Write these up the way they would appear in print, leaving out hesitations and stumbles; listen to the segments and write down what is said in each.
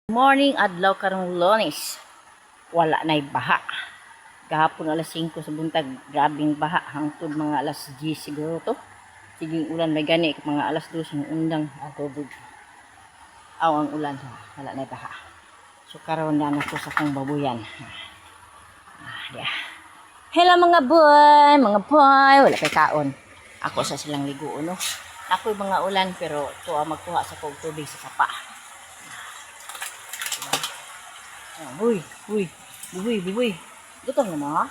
Morning adlaw karong Lunes. Wala nay baha. Gahapon alas 5 sa buntag, grabing baha hangtod mga alas 10 siguro to. Siging ulan may gani mga alas 2 ng undang tubig. Aw ang ulan wala nay baha. So karon na ako sa kong babuyan. Dia. Hello mga boy, wala kay kaon. Ako sa silang ligo no. Ako'y mga ulan pero tuwa magkuha sa kog tubig sa sapa. Uy. Buboy. Gutom na mo, ha?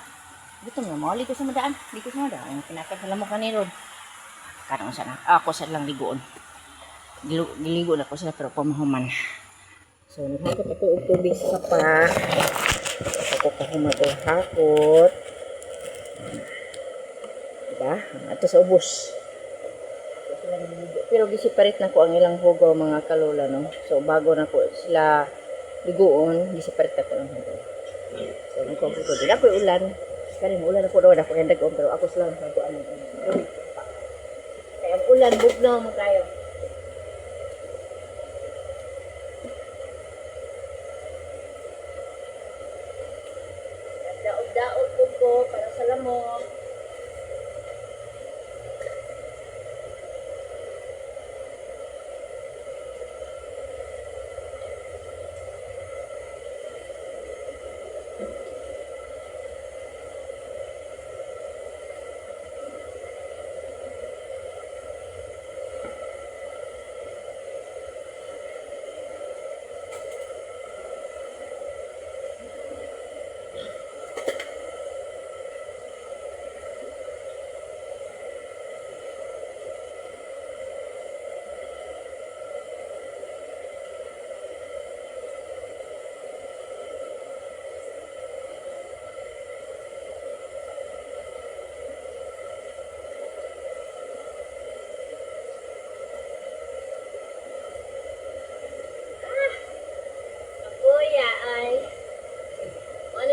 Gutom na mo. Ligo sa madaan. Ang pinakad sa lamok ni Rod. Karang sana. Ako sa lang ligoon. Giligo na ko sila pero pamahuman. So, naghakot ako og tubig sa sapa. Ako kahuman o hakot. Diba? Ato sa ubos. Pero gisiparit na ko ang ilang hugaw mga kalola, no? So, bago na ko sila ligoon, gisiparit ako ng hugaw. So, nagkomputo din. Ako'y ulan. Karin, ulan ako doon. Ako yung dagoon. Pero ako sila ang saguan ng ulan. Kaya ang ulan, bugnaw mo tayo. Daog-daog ko para sa lamok.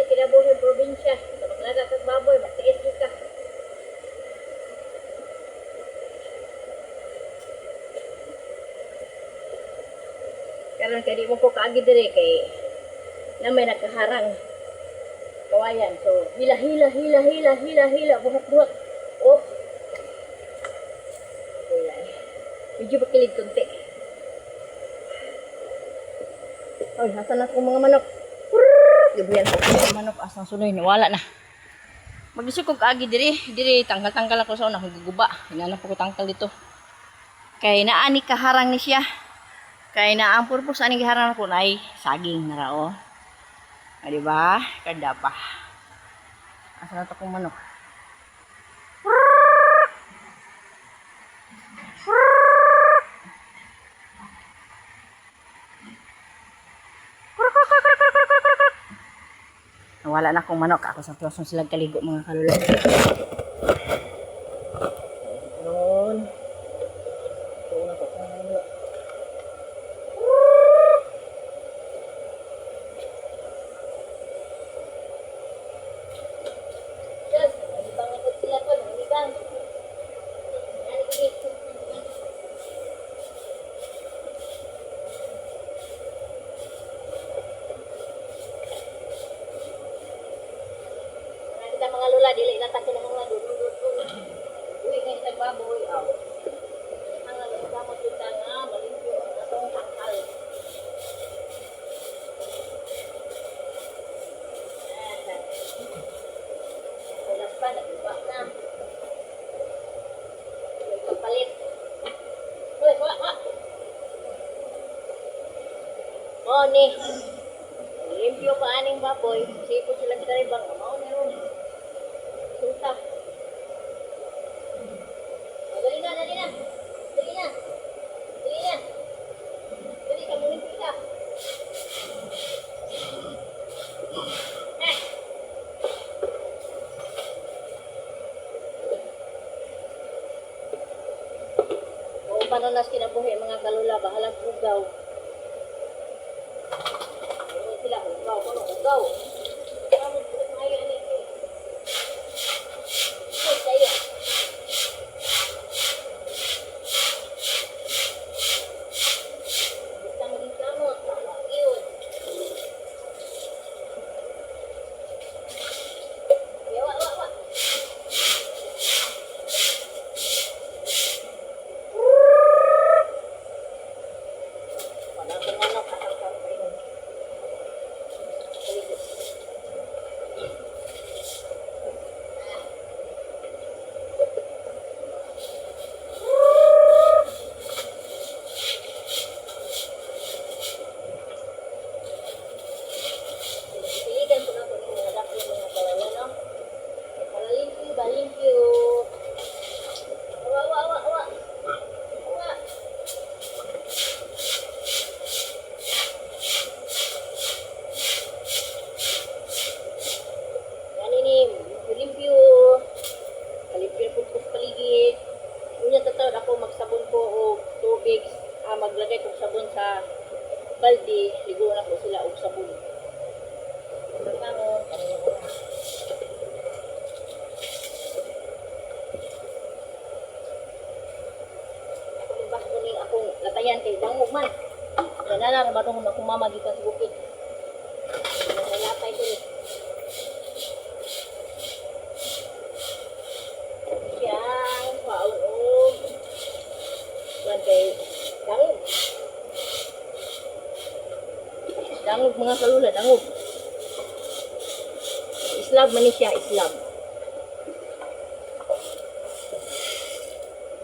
Kinabuhi probinsya. Sa maglaga kag baboy, magtiis ka. Karon kay di mo ko kaagi dire kay na may nakaharang kawayan. So, hila, buhat. Oh. Kulay. Medyo pakilig kunti. Oy, hasan na kong mga manok. Gabihan ko ng manok asang suloy wala na. Magisip ko kaagi diri tanggal ako sa una kung guguba. Hinanap ko tangkal dito. Kay naani kaharang ni siya. Kay na ang purpose ani giharang ko nay saging na rao. Di ba? Kada pa. Asa na to kong manok. Wala na akong manok. Ako sa tuwason silang kaligo mga kalulog. Doon. Doon ako sa manok. Yes, malibang ako sila pa. Malibang. Mga lula dili na takin ang mga dudut. Uy kay tagbaboy aw. Ang lula mo kita nga malimpyo ang atong tangkal. Wala pa nagba na. Kapalit. Uy, wa. Oh ni. Limpyo pa aning baboy. Sipot sila karibang mao ni ron. Suta. Dali na. Dali ka muna kita. Kung paano nas kinabuhi mga kalula, bahalang ugaw. Sila, ugaw. Basta maging kamot, yun. ligo na ko sila og sabon. Pagkano, kanina ko na. Ako yung basko ni akong latayan kay dangog man. Yan na na, matong akong mama dito sa bukid. Nagayatay ko ni. Siyang paunog. Yan kay dangog. Dangog mga kalula, dangog. Islab man ni siya, islab.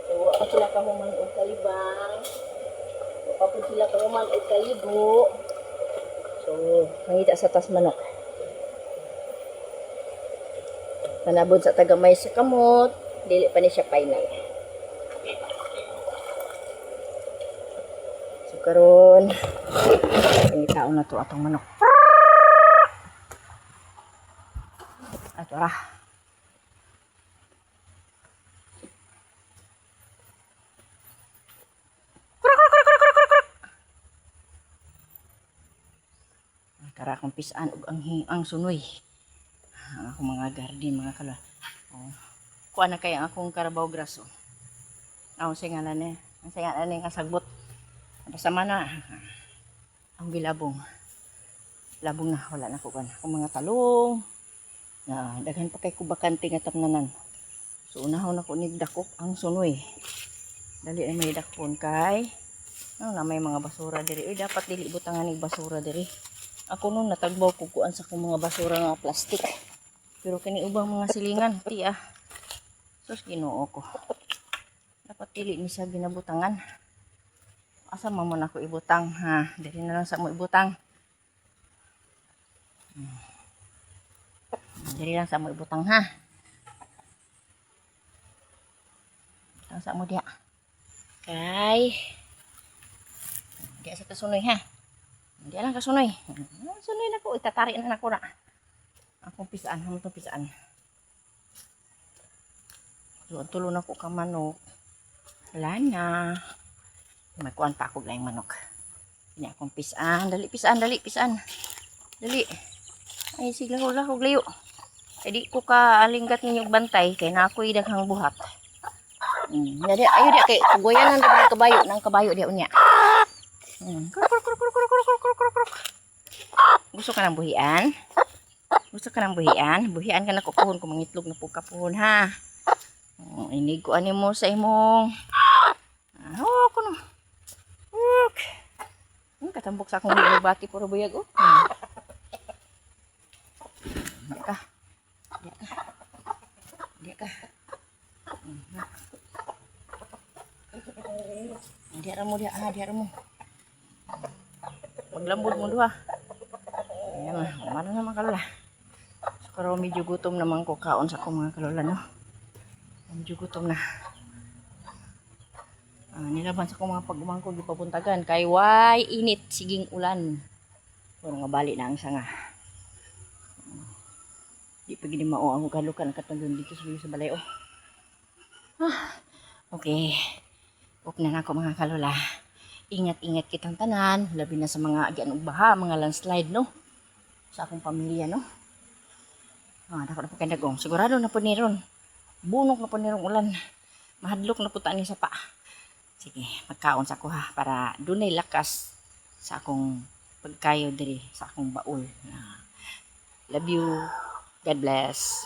So, ako sila kahuman o kalibang. Kapag sila kahuman o kaligo. So, mangita sa tas manok. Panabod sa tagamay sa kamot. Dili pa ni siya final. So, karon pangitaon na to atong manok. Ato ra. Tara akong pisaan og ang sunoy. Ang akong mga garden, mga kala. Oh. Kuha na kay ang akong karabaw graso. Ang singalan ni, ang singalan ni kasagbot. Basta man na. Ang bilabong. Labong na wala na ko kan. Akong mga talong. Na daghan pa kay kubakante nga tamnanan. So unahon ako ni dakok ang sunoy. Dali ay may dakpon kay na may mga basura diri. Dapat dili butangan ni basura diri. Ako nung natagbaw ko kuan sa kong mga basura nga plastik. Pero kini ubang mga silingan, ti ah. Sus Ginoo ko. Dapat dili ni siya ginabutangan. Asa man mo ako ibutang ha? Diri na lang sa mo ibutang. Diri lang sa mo ibutang ha. Ang sa mo dia. Kay dia sa kasunoy ha. Hindi lang kasunoy. Sunoy na ko. Itatari na ako na. Akong pisaan. Hamon itong pisaan. Tulo na ko ka manok. Wala na. Magkuhan pa ako lang manok. Hindi akong pisaan. Dali pisaan. Dali pisaan. Dali. Ay sigla ko lang. Layo. Ay di ko ka alinggat ninyong bantay. Kaya na ako'y daghang buhat. Ayun di. Kay kugoyanan na kabayo. Nang kabayo di unya. Gusto ka ng buhian? Gusto ka ng buhian? Buhian ka na kupuhon kung mangitlog na po kapuhon ha. Inig ko ani mo sa imong. Kuno. Katambok sa akong bati puro buyag oh. Diya ka. Diya ka. Diya ka. Diya mo diya. Diya mo. Maglambod mo duha. Ayan na. Umano naman kalula. So, pero medyo gutom naman ko kaon sa akong mga kalula, no? Medyo gutom na. Nilaban sa akong mga pag-umang ko, gipapuntagan. Kay way init, siging ulan. Pero nga bali na ang sanga. Di pa gini mao ang kalukan katulad dito sa balay, oh. Okay. Huwag na ako mga kalula. Ingat-ingat kitang tanan, labi na sa mga agyan og baha, mga landslide, no? Sa akong pamilya, no? Dako na po kay dagong. Sigurado na po ni ron. Bunok na po ni ron ulan. Mahadlok na po tani sa pa. Sige, magkaon sa ako ha, para dunay lakas sa akong pagkayo diri, sa akong baul. Love you. God bless.